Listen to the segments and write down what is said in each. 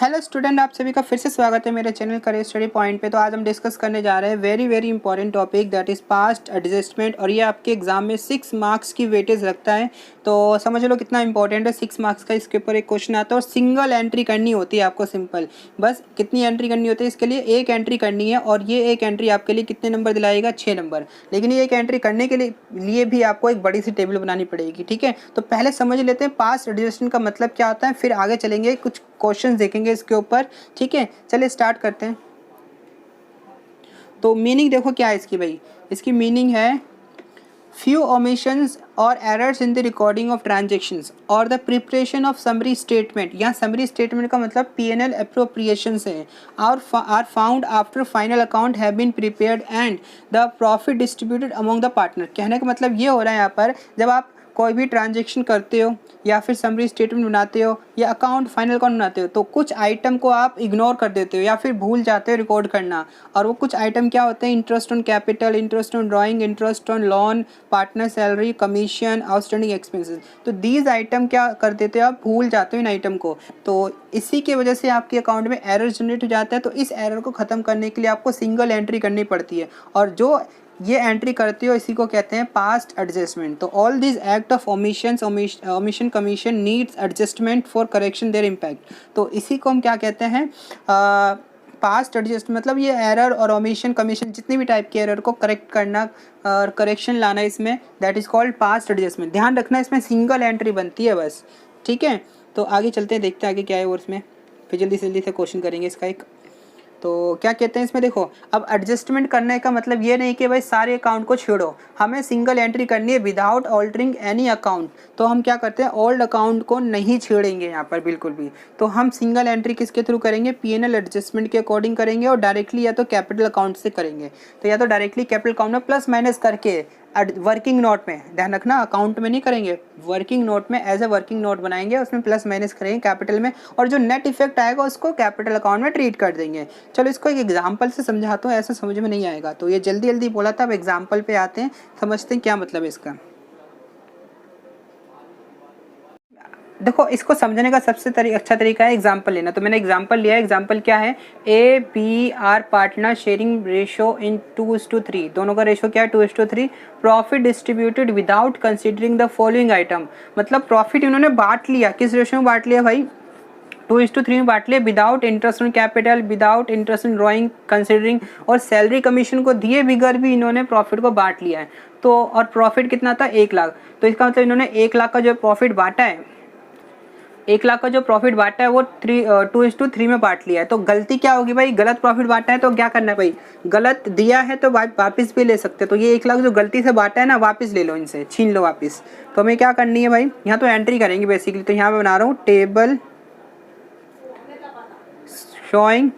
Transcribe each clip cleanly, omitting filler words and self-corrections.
Hello student, आप सभी का फिर से स्वागत है मेरे चैनल करियर स्टडी पॉइंट पे। तो आज हम डिस्कस करने जा रहे हैं very important topic that is past adjustment. और ये आपके एग्जाम में 6 मार्क्स की वेटेज रखता है। तो समझ लो कितना इंपॉर्टेंट है। 6 मार्क्स का इसके ऊपर एक क्वेश्चन आता है और सिंगल एंट्री करनी होती है आपको। सिंपल बस कितनी एंट्री करनी होती है इसके लिए, एक एंट्री करनी है। और ये एक एंट्री आपके लिए कितने नंबर दिलाएगा, 6 नंबर। लेकिन ये एक एंट्री करने के लिए भी आपको एक बड़ी सी टेबल बनानी पड़ेगी। ठीक है, तो पहले समझ लेते हैं पास्ट एडजस्टमेंट का मतलब क्या होता है, फिर आगे चलेंगे, कुछ क्वेश्चन देखेंगे इसके ऊपर। ठीक है, चलिए स्टार्ट करते हैं। तो मीनिंग देखो क्या है इसकी भाई। इसकी मीनिंग है फ्यू ओमिशंस और errors in the recording of transactions और the preparation of summary statement. यहाँ समरी स्टेटमेंट का मतलब पीएनएल अप्रोप्रिएशंस है। Are found after final account have been prepared and the profit distributed among the partner. कहने का मतलब ये हो रहा है यहाँ पर, जब आप कोई भी ट्रांजेक्शन करते हो या फिर समरी स्टेटमेंट बनाते हो या अकाउंट फाइनल अकाउंट बनाते हो, तो कुछ आइटम को आप इग्नोर कर देते हो या फिर भूल जाते हो रिकॉर्ड करना। और वो कुछ आइटम क्या होते हैं, interest on capital, interest on drawing, interest on loan, partner salary, commission, outstanding expenses. तो दीज आइटम क्या कर देते हो, आप भूल जाते हो इन आइटम को। तो इसी की वजह से आपके अकाउंट में एरर जनरेट हो जाता है। तो इस एरर को ख़त्म करने के लिए आपको सिंगल एंट्री करनी पड़ती है, और जो ये एंट्री करती हो इसी को कहते हैं पास्ट एडजस्टमेंट। तो all this act of omission commission needs adjustment for correction there impact. तो इसी को हम क्या कहते हैं, पास्ट एडजस्ट। मतलब ये एरर और ओमिशन कमीशन जितनी भी टाइप के एरर को करेक्ट करना और करेक्शन लाना, इसमें that is called past adjustment. ध्यान रखना इसमें सिंगल एंट्री बनती है बस। ठीक है, तो आगे चलते हैं, देखते हैं आगे क्या है और इसमें फिर जल्दी से क्वेश्चन करेंगे इसका एक। तो क्या कहते हैं इसमें, देखो अब एडजस्टमेंट करने का मतलब ये नहीं कि भाई सारे अकाउंट को छोड़ो, हमें सिंगल एंट्री करनी है विदाउट ऑल्टरिंग एनी अकाउंट। तो हम क्या करते हैं, ओल्ड अकाउंट को नहीं छेड़ेंगे यहाँ पर बिल्कुल भी। तो हम सिंगल एंट्री किसके थ्रू करेंगे, पीएनएल एडजस्टमेंट के अकॉर्डिंग करेंगे, और डायरेक्टली या तो कैपिटल अकाउंट से करेंगे। तो या तो डायरेक्टली कैपिटल अकाउंट में प्लस माइनस करके वर्किंग नोट में, ध्यान रखना अकाउंट में नहीं करेंगे, वर्किंग नोट में एज ए वर्किंग नोट बनाएंगे, उसमें प्लस माइनस करेंगे कैपिटल में, और जो नेट इफेक्ट आएगा उसको कैपिटल अकाउंट में ट्रीट कर देंगे। चलो इसको एक एग्जांपल से समझाता हूँ, ऐसा समझ में नहीं आएगा। तो ये जल्दी बोला था, अब एग्जांपल पे आते हैं, समझते हैं क्या मतलब है इसका। देखो इसको समझने का सबसे अच्छा तरीका है एग्जाम्पल लेना। तो मैंने एग्जाम्पल लिया है। एग्जाम्पल क्या है, A B are partner sharing ratio in 2:3। दोनों का रेशो क्या है, 2:3। Profit distributed without considering the following item. मतलब प्रॉफिट इन्होंने बांट लिया, किस रेशो में बांट लिया भाई, 2:3 में बांट लिया, without interest on capital, without interest on drawing, considering, और सैलरी कमीशन को दिए बिगर भी इन्होंने प्रॉफिट को बांट लिया है। तो और प्रॉफिट कितना था, 1 लाख। तो इसका मतलब इन्होंने 1 लाख का जो प्रॉफिट बांटा है, 1 लाख का जो प्रॉफिट बांटा है वो 2:3 में बांट लिया है। तो गलती क्या होगी भाई, गलत प्रॉफिट बांटा है तो क्या करना है भाई, गलत दिया है तो वापस भी ले सकते हैं। तो ये 1 लाख जो गलती से बांटा है ना, वापस ले लो, इनसे छीन लो वापस। तो हमें क्या करनी है भाई, यहाँ तो एंट्री करेंगे बेसिकली। तो यहाँ पे बना रहा हूँ टेबल शोइंग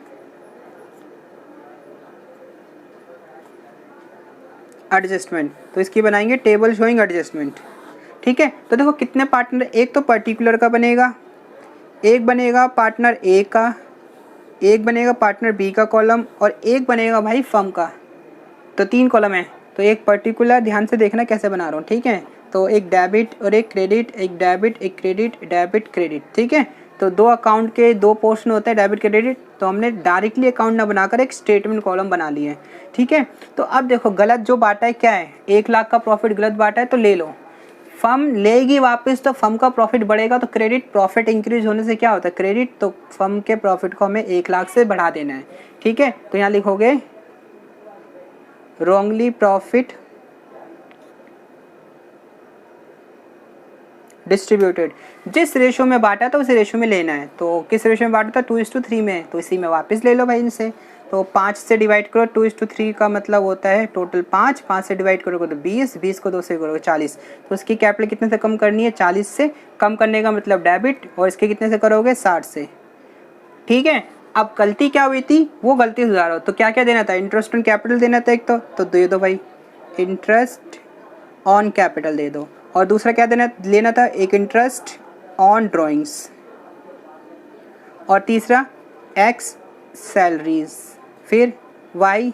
एडजस्टमेंट। तो इसकी बनाएंगे टेबल शोइंग एडजस्टमेंट। ठीक है, तो देखो कितने पार्टनर, एक तो पर्टिकुलर का बनेगा, एक बनेगा पार्टनर ए का, एक बनेगा पार्टनर बी का कॉलम, और एक बनेगा भाई फर्म का। तो 3 कॉलम है। तो एक पर्टिकुलर, ध्यान से देखना कैसे बना रहा हूँ। ठीक है, तो एक डेबिट और एक क्रेडिट, एक डेबिट एक क्रेडिट, डेबिट क्रेडिट। ठीक है, तो 2 अकाउंट के 2 पोर्शन होते हैं, डेबिट क्रेडिट। तो हमने डायरेक्टली अकाउंट ना बनाकर एक स्टेटमेंट कॉलम बना लिए। ठीक है, तो अब देखो गलत जो बांटा है क्या है, 1 लाख का प्रॉफिट गलत बांटा है तो ले लो, फर्म लेगी वापस तो फर्म का प्रॉफिट बढ़ेगा। तो क्रेडिट, प्रॉफिट इंक्रीज होने से क्या होता है क्रेडिट, तो फर्म के प्रॉफिट को हमें 1 लाख से बढ़ा देना है। ठीक है, तो यहाँ लिखोगे रॉन्गली प्रॉफिट डिस्ट्रीब्यूटेड, जिस रेशो में बांटा था उसी रेशो में लेना है। तो किस रेशो में बांटा था, 2:3 में, तो इसी में वापस ले लो भाई इनसे। तो 5 से डिवाइड करो, 2:3 का मतलब होता है टोटल 5, 5 से डिवाइड करोगे तो 20, 20 को 2 से करोगे 40। तो उसकी कैपिटल कितने से कम करनी है, 40 से। कम करने का मतलब डेबिट, और इसके कितने से करोगे, 60 से। ठीक है, अब गलती क्या हुई थी वो गलती सुधारो। तो क्या क्या देना था, इंटरेस्ट ऑन कैपिटल देना था एक तो दे दो भाई, इंटरेस्ट ऑन कैपिटल दे दो। और दूसरा क्या लेना था, एक इंटरेस्ट ऑन ड्राइंग्स, और तीसरा एक्स सैलरीज, फिर वाई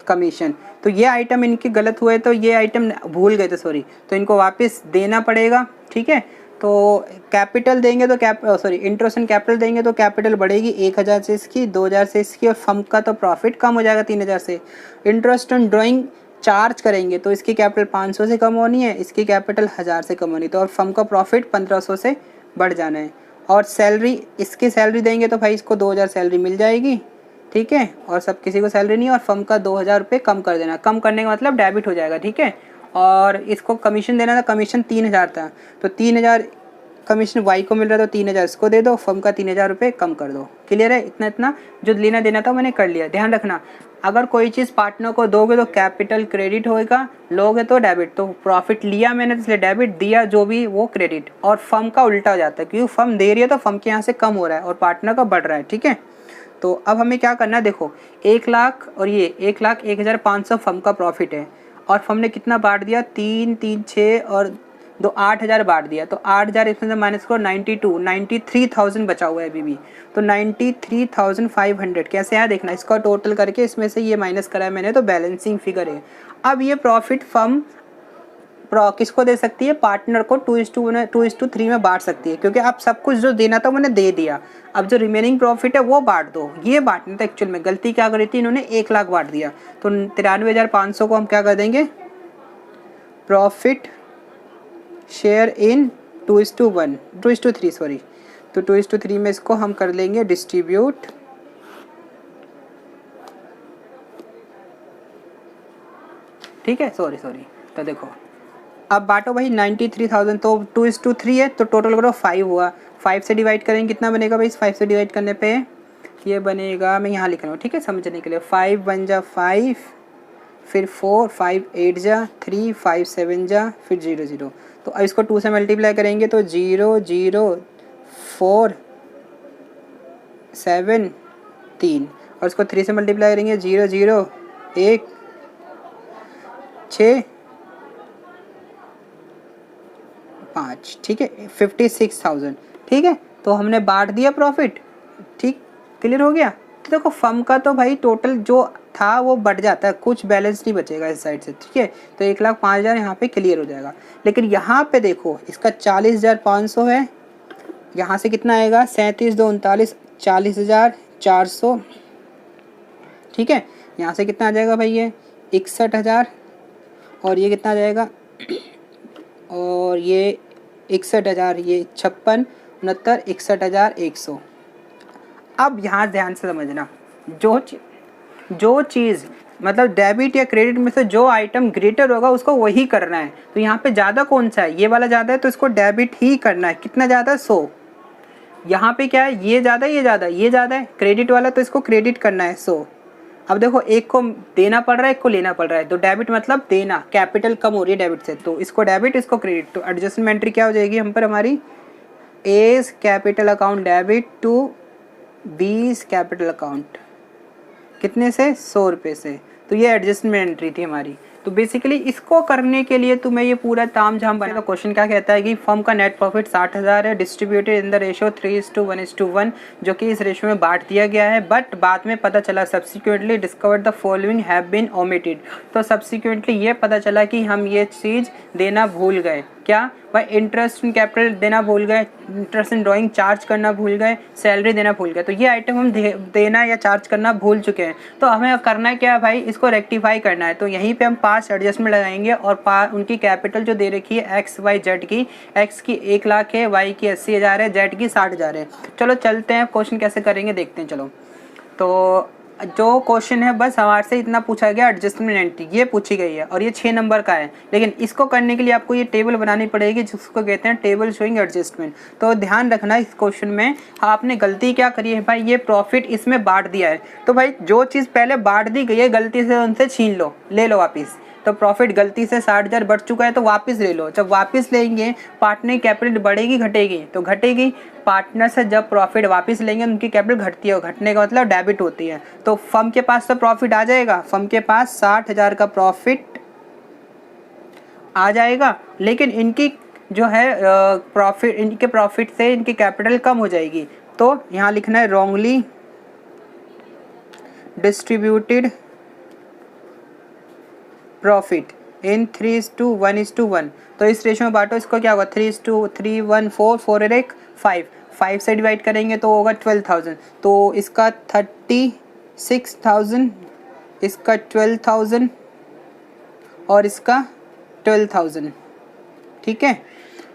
कमीशन। तो ये आइटम इनके गलत हुए, तो ये आइटम भूल गए थे सॉरी, तो इनको वापस देना पड़ेगा। ठीक है, तो कैपिटल देंगे तो इंटरेस्ट एंड कैपिटल देंगे तो कैपिटल बढ़ेगी 1000 से इसकी, 2000 से इसकी, और फर्म का तो प्रॉफिट कम हो जाएगा 3000 से। इंटरेस्ट एंड ड्राइंग चार्ज करेंगे तो इसकी कैपिटल 500 से कम होनी है, इसकी कैपिटल 1000 से कम होनी है, तो और फर्म का प्रॉफिट 1500 से बढ़ जाना है। और सैलरी, इसकी सैलरी देंगे तो भाई इसको 2000 सैलरी मिल जाएगी, ठीक है, और सब किसी को सैलरी नहीं है, और फर्म का 2000 रुपये कम कर देना। कम करने का मतलब डेबिट हो जाएगा, ठीक है। और इसको कमीशन देना था, कमीशन 3000 था, तो 3000 कमीशन वाई को मिल रहा है तो 3000 इसको दे दो, फर्म का 3000 रुपये कम कर दो। क्लियर है? इतना इतना जो लेना देना था मैंने कर लिया। ध्यान रखना, अगर कोई चीज़ पार्टनर को दोगे तो कैपिटल क्रेडिट होएगा, लोगे तो डेबिट। तो प्रॉफिट लिया मैंने इसलिए डेबिट, दिया जो भी वो क्रेडिट। और फर्म का उल्टा हो जाता है, क्योंकि फर्म दे रही है तो फर्म के यहाँ से कम हो रहा है और पार्टनर का बढ़ रहा है, ठीक है। तो अब हमें क्या करना है, देखो 1 लाख और ये 1,01,500 फर्म का प्रॉफिट है, और फर्म ने कितना बांट दिया, 3 3 6 और 2 8000 बांट दिया। तो 8000 इसमें से माइनस करो, 93,000 बचा हुआ है अभी भी। तो 93,500 कैसे आया देखना, इसका टोटल करके इसमें से ये माइनस करा है मैंने, तो बैलेंसिंग फिगर है। अब ये प्रॉफिट फर्म किसको दे सकती है, पार्टनर को 2:3 में बांट सकती है, क्योंकि अब सब कुछ जो देना था मैंने दे दिया। अब जो रिमेनिंग प्रॉफिट है वो बांट दो। ये बांटना था एक्चुअल में, गलती क्या करी थी इन्होंने, 1 लाख बांट दिया। तो 93,500 को हम क्या कर देंगे, प्रॉफिट शेयर इन 2:3 सॉरी, तो 2:3 में इसको हम कर लेंगे डिस्ट्रीब्यूट। ठीक है, सॉरी। तो देखो अब बांटो भाई 93,000, तो 2:3 है, तो टोटल करो 5 हुआ। 5 से डिवाइड करेंगे कितना बनेगा भाई, 5 से डिवाइड करने पे ये बनेगा, मैं यहाँ लिख रहा हूँ, ठीक है, समझने के लिए। 5 1 जा 5, फिर 4, 5 8 जा 3, 5 7 जा, फिर 0 0। तो अब इसको 2 से मल्टीप्लाई करेंगे तो 0 0 4 7 3, और इसको 3 से मल्टीप्लाई करेंगे 0 0 1 6 5, ठीक है, 56,000, ठीक है। तो हमने बांट दिया प्रॉफिट, ठीक, क्लियर हो गया। तो देखो फर्म का तो भाई टोटल जो था वो बढ़ जाता है, कुछ बैलेंस नहीं बचेगा इस साइड से, ठीक है। तो 1,05,000 यहाँ पे क्लियर हो जाएगा। लेकिन यहाँ पे देखो इसका 40,500 है, यहाँ से कितना आएगा, 37 2 39, 40,400, ठीक है। यहाँ से कितना आ जाएगा भाई, ये 61,000, और ये कितना आ जाएगा, और ये 61,000, ये 56 69 61,100। अब यहाँ ध्यान से समझना, जो चीज़ मतलब डेबिट या क्रेडिट में से जो आइटम ग्रेटर होगा उसको वही करना है। तो यहाँ पे ज़्यादा कौन सा है, ये वाला ज़्यादा है, तो इसको डेबिट ही करना है। कितना ज़्यादा है, 100। यहाँ पे क्या है, ये ज़्यादा है, ये ज़्यादा है, क्रेडिट वाला, तो इसको क्रेडिट करना है 100। अब देखो एक को देना पड़ रहा है, एक को लेना पड़ रहा है, तो डेबिट मतलब देना, कैपिटल कम हो रही है डेबिट से, तो इसको डेबिट इसको क्रेडिट। तो एडजस्टमेंट एंट्री क्या हो जाएगी हम पर हमारी, as capital account debit to बीस कैपिटल अकाउंट, कितने से, 100 रुपये से। तो ये एडजस्टमेंट एंट्री थी हमारी। तो बेसिकली इसको करने के लिए तुम्हें ये पूरा ताम झाम बनेगा। क्वेश्चन क्या कहता है कि फर्म का नेट प्रॉफिट 60,000 है, डिस्ट्रीब्यूटेड इन द रेशियो 3:1:1, जो कि इस रेशियो में बांट दिया गया है, बट बाद में पता चला subsequently discovered the following have been omitted. तो सब्सिक्वेंटली ये पता चला कि हम ये चीज़ देना भूल गए। क्या भाई, इंटरेस्ट इन कैपिटल देना भूल गए, इंटरेस्ट इन ड्राइंग चार्ज करना भूल गए, सैलरी देना भूल गए। तो ये आइटम हम देना या चार्ज करना भूल चुके हैं। तो हमें करना है क्या भाई, इसको रेक्टिफाई करना है। तो यहीं पे हम 5 एडजस्टमेंट लगाएंगे, और उनकी कैपिटल जो दे रखी है एक्स वाई जेड की, एक्स की 1 लाख है, वाई की 80,000 है, जेड की 60,000 है। चलो चलते हैं, क्वेश्चन कैसे करेंगे देखते हैं। चलो, तो जो क्वेश्चन है बस हमारे से इतना पूछा गया, एडजस्टमेंट एंट्री ये पूछी गई है, और ये 6 नंबर का है। लेकिन इसको करने के लिए आपको ये टेबल बनानी पड़ेगी, जिसको कहते हैं टेबल शोइंग एडजस्टमेंट। तो ध्यान रखना इस क्वेश्चन में आपने गलती क्या करी है भाई, ये प्रॉफिट इसमें बांट दिया है। तो भाई जो चीज़ पहले बांट दी गई है गलती से उनसे छीन लो, ले लो वापस। तो प्रॉफिट गलती से 60,000 बढ़ चुका है तो वापस ले लो। जब वापस लेंगे पार्टनर कैपिटल बढ़ेगी घटेगी, तो घटेगी। पार्टनर से जब प्रॉफिट वापस लेंगे उनकी कैपिटल घटती है, घटने का मतलब डेबिट होती है। तो फर्म के पास तो प्रॉफिट आ जाएगा, फर्म के पास 60,000 का प्रॉफिट आ जाएगा, लेकिन इनकी जो है प्रॉफिट, इनके प्रॉफिट से इनकी कैपिटल कम हो जाएगी। तो यहाँ लिखना है रॉन्गली डिस्ट्रीब्यूटेड प्रॉफिट, इन 3:1:1। तो इस रेशो में बांटो, इसको क्या होगा 3:3 1 4 4 और 1 5, 5 से डिवाइड करेंगे तो होगा 12,000। तो इसका 36,000, इसका 12,000 और इसका 12,000। ठीक है,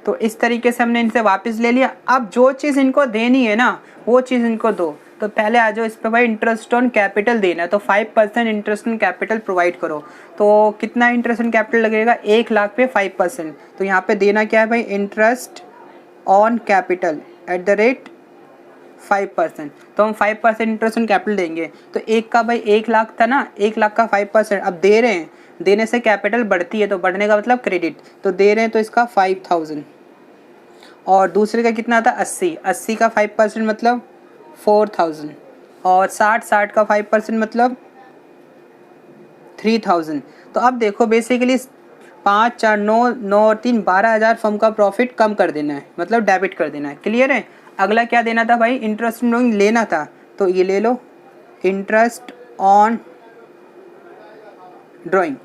तो इस तरीके से हमने इनसे वापस ले लिया। अब जो चीज़ इनको देनी है ना वो चीज़ इनको दो। तो पहले आ जाओ इस पे भाई, इंटरेस्ट ऑन कैपिटल देना है तो 5% इंटरेस्ट ऑन कैपिटल प्रोवाइड करो। तो कितना इंटरेस्ट ऑन कैपिटल लगेगा, 1 लाख पे 5%। तो यहाँ पे देना क्या है भाई, interest on capital at the rate 5%। तो हम 5% इंटरेस्ट ऑन कैपिटल देंगे। तो एक का भाई 1 लाख था ना, 1 लाख का 5%। अब दे रहे हैं, देने से कैपिटल बढ़ती है तो बढ़ने का मतलब क्रेडिट, तो दे रहे हैं तो इसका 5,000। और दूसरे का कितना था 80, 80 का 5% मतलब 4,000। और 60 का 5% मतलब 3,000। तो अब देखो बेसिकली 5 4 9 9 और 3 12,000 फर्म का प्रॉफिट कम कर देना है, मतलब डेबिट कर देना है। क्लियर है। अगला क्या देना था भाई, इंटरेस्ट ऑन लेना था। तो ये ले लो, इंटरेस्ट ऑन ड्राइंग।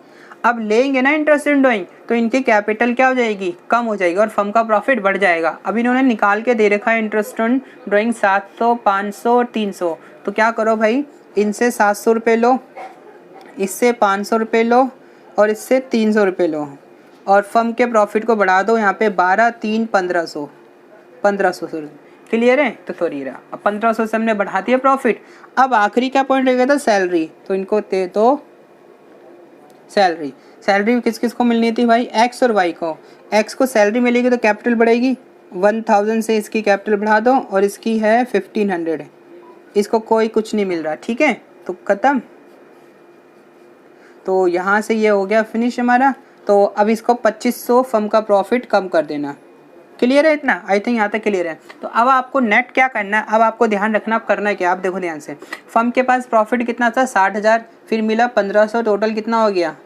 अब लेंगे ना इंटरेस्ट इन ड्राइंग तो इनकी कैपिटल क्या हो जाएगी, कम हो जाएगी और फर्म का प्रॉफिट बढ़ जाएगा। अब इन्होंने निकाल के दे रखा है इंटरेस्ट ऑन ड्राइंग 700 500 और 300। तो क्या करो भाई, इनसे 700 रुपये लो, इससे 500 रुपये लो और इससे 300 रुपये लो और फर्म के प्रॉफिट को बढ़ा दो। यहाँ पे 12 3 1500, 1500। क्लियर है। तो सॉरी रहा, अब 1500 से हमने बढ़ा दिया प्रॉफिट। अब आखिरी क्या पॉइंट रह गया था, सैलरी। तो इनको दे दो सैलरी। सैलरी किस किस को मिलनी थी भाई, एक्स और वाई को। एक्स को सैलरी मिलेगी तो कैपिटल बढ़ेगी, 1000 से इसकी कैपिटल बढ़ा दो और इसकी है 1500। इसको कोई कुछ नहीं मिल रहा। ठीक है, तो ख़त्म। तो यहाँ से ये हो गया फिनिश हमारा। तो अब इसको 2500 फर्म का प्रॉफिट कम कर देना। क्लियर है इतना, आई थिंक यहाँ तक क्लियर है। तो अब आपको नेट क्या करना है, अब आपको ध्यान रखना, आप करना है क्या, आप देखो ध्यान से। फर्म के पास प्रॉफिट कितना था 60,000, फिर मिला 1500, टोटल कितना हो गया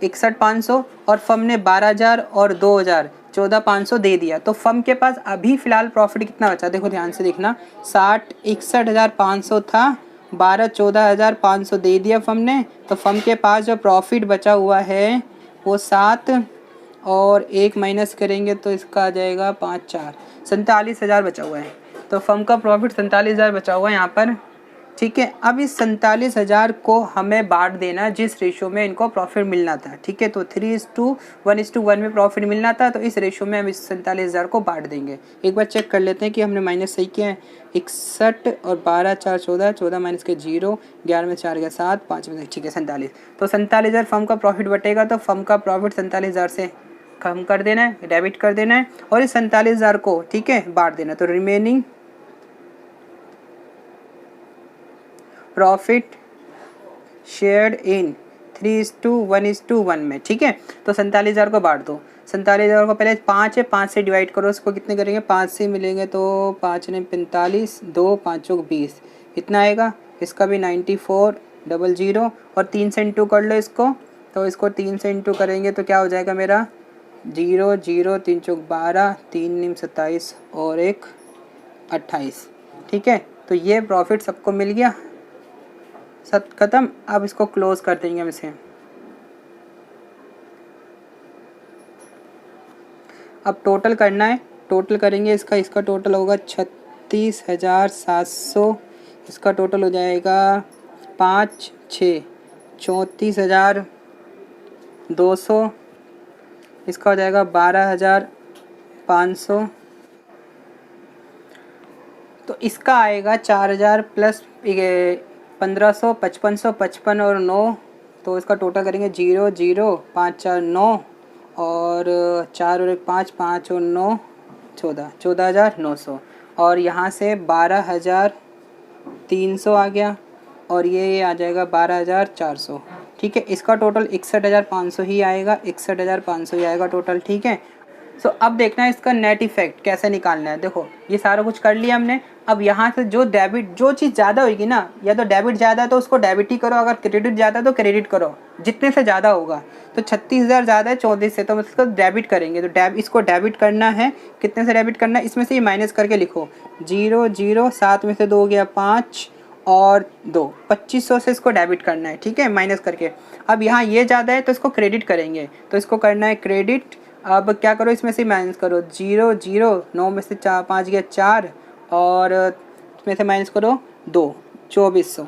61,500। और फर्म ने 12,000 और 2,000 14,500 दे दिया। तो फर्म के पास अभी फ़िलहाल प्रॉफिट कितना बचा, देखो ध्यान से देखना, 61,500 था, 14,500 दे दिया फर्म ने। तो फर्म के पास जो प्रॉफिट बचा हुआ है वो 7 और 1 माइनस करेंगे तो इसका आ जाएगा 5 4 47,000 बचा हुआ है। तो फर्म का प्रॉफिट 47,000 बचा हुआ है यहाँ पर। ठीक है, अब इस 47,000 को हमें बांट देना जिस रेशो में इनको प्रॉफिट मिलना था। ठीक है, तो 3:1:1 में प्रॉफिट मिलना था, तो इस रेशो में हम इस 47,000 को बांट देंगे। एक बार चेक कर लेते हैं कि हमने माइनस सही किया है। 61 और 12 4 14, 14 माइनस के 0, 11 में 4 गया 7, 5 में, ठीक है 47। तो 47,000 फर्म का प्रॉफिट बटेगा, तो फर्म का प्रॉफिट 47,000 से कम कर देना है, डेबिट कर देना है और इस 47,000 को ठीक है बांट देना। तो रिमेनिंग प्रॉफिट शेयर्ड इन 3:1:1 में। ठीक है, तो 47,000 को बांट दो। 47,000 को पहले 5 है, 5 से डिवाइड करो, उसको कितने करेंगे 5 से मिलेंगे तो 5 ने 45, 2 5 20, इतना आएगा। इसका भी 94,000 और 3 से इंटू कर लो इसको। तो इसको 3 से इंटू करेंगे तो क्या हो जाएगा मेरा 0 0 3 चौक 12, 3 निम 27 और 1 28। ठीक है, तो ये प्रॉफिट सबको मिल गया, सब खत्म। अब इसको क्लोज कर देंगे हम इसे। अब टोटल करना है, टोटल करेंगे इसका टोटल होगा 36,700। इसका टोटल हो जाएगा 5 6 34,200। इसका हो जाएगा 12,500। तो इसका आएगा 4,000 प्लस 1,500, 5500, 55 और 9। तो इसका टोटल करेंगे 0 0 5 4 9 और 4 और 1 5, 5 और 9 14, 14,900। और यहाँ से 12,300 आ गया और ये आ जाएगा 12,400। ठीक है, इसका टोटल 61,500 ही आएगा, 61,500 ही आएगा टोटल। ठीक है, सो अब देखना है इसका नेट इफेक्ट कैसे निकालना है। देखो ये सारा कुछ कर लिया हमने। अब यहाँ से जो चीज़ ज़्यादा होगी ना, या तो डेबिट ज़्यादा है तो उसको डेबिट ही करो, अगर क्रेडिट ज़्यादा है तो क्रेडिट करो, जितने से ज़्यादा होगा। तो 36,000 ज़्यादा है 34 से, तो हम इसको डेबिट करेंगे। तो इसको डेबिट करना है, कितने से डेबिट करना है, इसमें से ये माइनस करके लिखो 0 0, 7 में से 2 गया 5 और 2, 2500 से इसको डेबिट करना है, ठीक है, माइनस करके। अब यहाँ ये ज़्यादा है तो इसको क्रेडिट करेंगे, तो इसको करना है क्रेडिट। अब क्या करो, इसमें से माइनस करो, 0 0, 9 में से 4 5 गया 4, और इसमें से माइनस करो 2, 2400।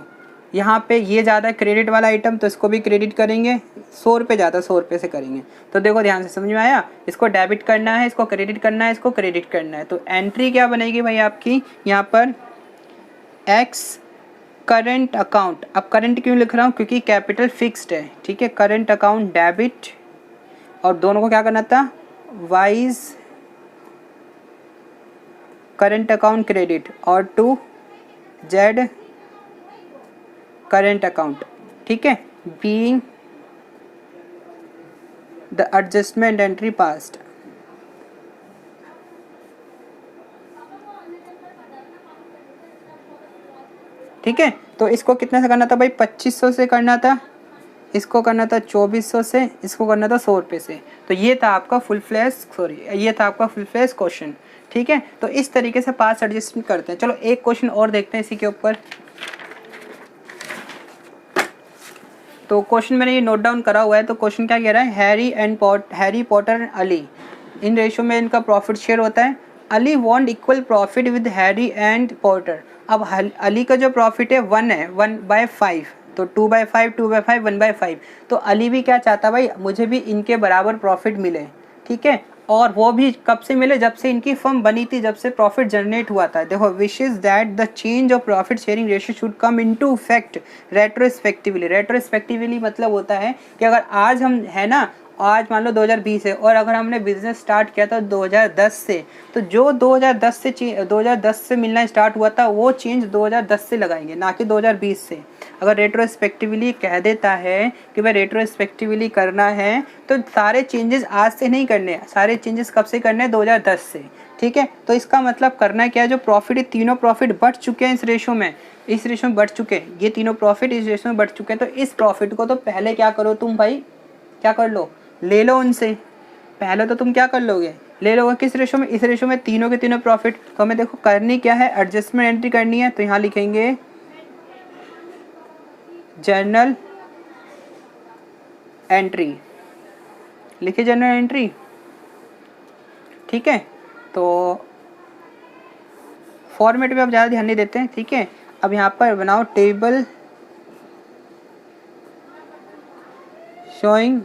यहाँ पे ये ज़्यादा है क्रेडिट वाला आइटम, तो इसको भी क्रेडिट करेंगे, 100 रुपये ज़्यादा, 100 रुपये से करेंगे। तो देखो ध्यान से समझ में आया, इसको डेबिट करना है, इसको क्रेडिट करना है, इसको क्रेडिट करना है। तो एंट्री क्या बनेगी भाई आपकी यहाँ पर, एक्स करंट अकाउंट। अब करंट क्यों लिख रहा हूँ, क्योंकि कैपिटल फिक्स्ड है, ठीक है। करंट अकाउंट डेबिट, और दोनों को क्या करना था, वाइज करंट अकाउंट क्रेडिट, और टू जेड करंट अकाउंट, ठीक है, being the adjustment entry past. ठीक है, तो इसको कितने से करना था भाई, 2500 से करना था, इसको करना था 2400 से, इसको करना था 100 रुपये से। तो ये था आपका फुल फ्लैश क्वेश्चन, ठीक है। तो इस तरीके से पास एडजस्टमेंट करते हैं। चलो एक क्वेश्चन और देखते हैं इसी के ऊपर। तो क्वेश्चन मैंने ये नोट डाउन करा हुआ है। तो क्वेश्चन क्या कह रहा है, Harry Potter and Ali in ratio में इनका प्रॉफिट शेयर होता है। Ali want equal profit with Harry and Potter. अब अली का जो प्रॉफिट है 1 है, 1/5, तो 2/5, 2/5, 1/5। तो अली भी क्या चाहता है भाई, मुझे भी इनके बराबर प्रॉफिट मिले, ठीक है। और वो भी कब से मिले, जब से इनकी फर्म बनी थी, जब से प्रॉफिट जनरेट हुआ था। देखो, wishes that the change of profit sharing ratio should come into effect retrospectively. Retrospectively मतलब होता है कि अगर आज हम है ना, आज मान लो 2020 है, और अगर हमने बिजनेस स्टार्ट किया था 2010 से, तो जो 2010 से मिलना स्टार्ट हुआ था, वो चेंज 2010 से लगाएंगे, ना कि 2020 से। अगर रेट्रोस्पेक्टिवली कह देता है कि भाई रेट्रोस्पेक्टिवली करना है, तो सारे चेंजेस आज से नहीं करने, सारे चेंजेस कब से करने हैं, 2010 से, ठीक है। तो इसका मतलब करना क्या है, जो प्रॉफिट, तीनों प्रॉफिट बढ़ चुके हैं इस रेशो में, बढ़ चुके हैं, ये तीनों प्रॉफिट इस रेशो में बढ़ चुके हैं। तो इस प्रॉफिट को तो पहले क्या करो तुम भाई, क्या कर लो, ले लो उनसे, पहले तो तुम क्या कर लोगे, ले लोगे। किस रेशो में, इस रेशो में तीनों के तीनों प्रॉफिट। तो हमें देखो करनी क्या है, एडजस्टमेंट एंट्री करनी है। तो यहाँ लिखेंगे जर्नल एंट्री, लिखिए जर्नल एंट्री, ठीक है। तो फॉर्मेट में अब ज़्यादा ध्यान नहीं देते हैं, ठीक है। अब यहाँ पर बनाओ टेबल शोइंग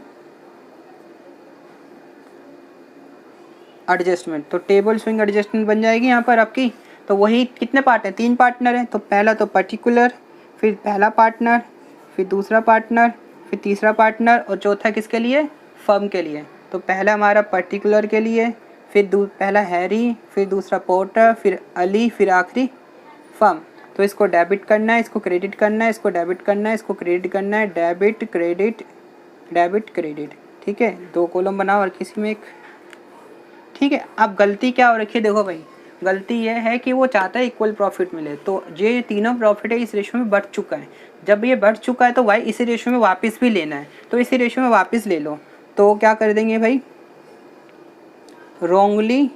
एडजस्टमेंट। तो टेबल शोइंग एडजस्टमेंट बन जाएगी यहाँ पर आपकी। तो वही कितने पार्ट हैं, 3 पार्टनर हैं। तो पहला तो पर्टिकुलर, फिर पहला पार्टनर, फिर दूसरा पार्टनर, फिर तीसरा पार्टनर, और चौथा किसके लिए, फर्म के लिए। तो पहला हमारा पर्टिकुलर के लिए, फिर पहला हैरी, फिर दूसरा पॉटर, फिर अली, फिर आखिरी फर्म। तो इसको डेबिट करना है, इसको क्रेडिट करना है, इसको डेबिट करना है, इसको क्रेडिट करना है, डेबिट क्रेडिट, डेबिट क्रेडिट, ठीक है। 2 कॉलम बनाओ और किसी में एक, ठीक है। अब गलती क्या हो रखी है, देखो भाई, गलती ये है कि वो चाहता है इक्वल प्रॉफिट मिले। तो ये तीनों प्रॉफिट है इस रेशो में बढ़ चुका है। जब ये बढ़ चुका है तो भाई इसी रेशो में वापस भी लेना है, तो इसी रेशो में वापस ले लो। तो क्या कर देंगे भाई, रॉन्गली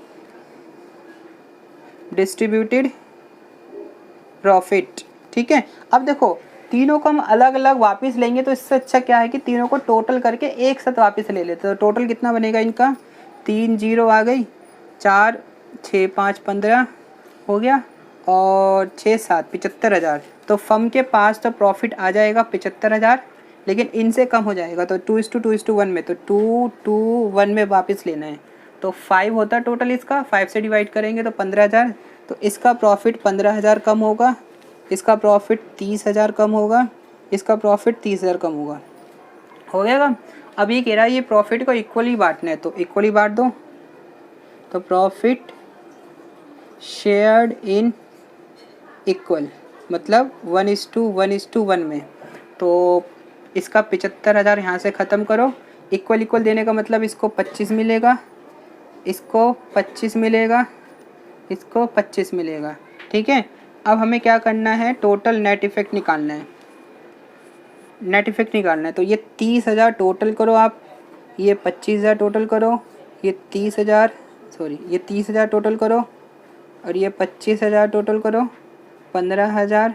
डिस्ट्रीब्यूटेड प्रॉफिट, ठीक है। अब देखो तीनों को हम अलग अलग वापस लेंगे, तो इससे अच्छा क्या है कि तीनों को टोटल करके एक साथ वापस ले लेते। तो टोटल कितना बनेगा इनका, 3 0 आ गई, 4 6 5 15 हो गया, और 6 7 75,000। तो फर्म के पास तो प्रॉफिट आ जाएगा 75,000, लेकिन इनसे कम हो जाएगा। तो 2:2:1 में, तो 2:1 में वापस लेना है। तो 5 होता है टोटल इसका, 5 से डिवाइड करेंगे तो 15,000। तो इसका प्रॉफिट 15,000 कम होगा, इसका प्रॉफिट 30,000 कम होगा, इसका प्रॉफिट 30,000 कम होगा, हो गया। अब ये कह रहा है ये प्रॉफिट को इक्वली बांटना है, तो इक्वली बांट दो। तो प्रॉफिट शेयर्ड इन इक्वल, मतलब 1:1:1 में। तो इसका 75,000 यहाँ से ख़त्म करो। इक्वल इक्वल देने का मतलब इसको 25 मिलेगा, इसको 25 मिलेगा, इसको 25 मिलेगा, ठीक है। अब हमें क्या करना है, टोटल नेट इफेक्ट निकालना है, नेट इफेक्ट निकालना है। तो ये 30,000 टोटल करो आप, ये 25,000 टोटल करो, ये 30,000 ये 30,000 टोटल करो, और ये 25,000 टोटल करो, 15,000,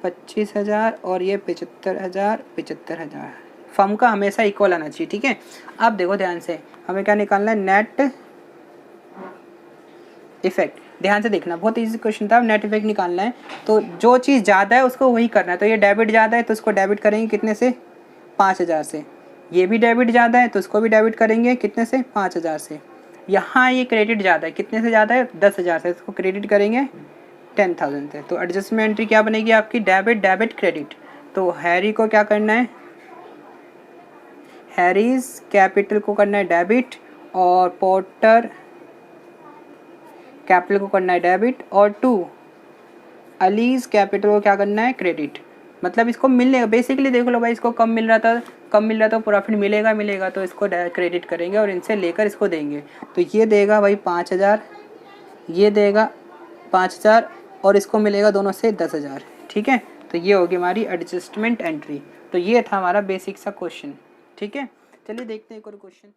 25,000 और ये 75,000 75,000। फर्म का हमेशा इक्वल आना चाहिए, ठीक है। अब देखो ध्यान से, हमें क्या निकालना है, नेट इफेक्ट। ध्यान से देखना, बहुत इजी क्वेश्चन था। नेट इफेक्ट निकालना है तो जो चीज़ ज़्यादा है उसको वही करना है। तो ये डेबिट ज़्यादा है तो उसको डेबिट करेंगे कितने से, 5,000 से। ये भी डेबिट ज़्यादा है तो उसको भी डेबिट करेंगे कितने से, 5,000 से। यहाँ ये क्रेडिट ज़्यादा है, कितने से ज़्यादा है, 10,000 से, इसको क्रेडिट करेंगे 10,000 से। तो एडजस्टमेंट एंट्री क्या बनेगी आपकी, डेबिट डेबिट क्रेडिट। तो हैरी को क्या करना है, हैरीज कैपिटल को करना है डेबिट और पोर्टर कैपिटल को करना है डेबिट, और टू अलीज कैपिटल को क्या करना है, क्रेडिट। मतलब इसको मिलने, बेसिकली देख लो भाई, इसको कम मिल रहा था प्रॉफिट मिलेगा तो इसको क्रेडिट करेंगे और इनसे लेकर इसको देंगे। तो ये देगा भाई 5,000, ये देगा 5,000 और इसको मिलेगा दोनों से 10,000, ठीक है। तो ये होगी हमारी एडजस्टमेंट एंट्री। तो ये था हमारा बेसिक सा क्वेश्चन, ठीक है। चलिए देखते हैं एक और क्वेश्चन।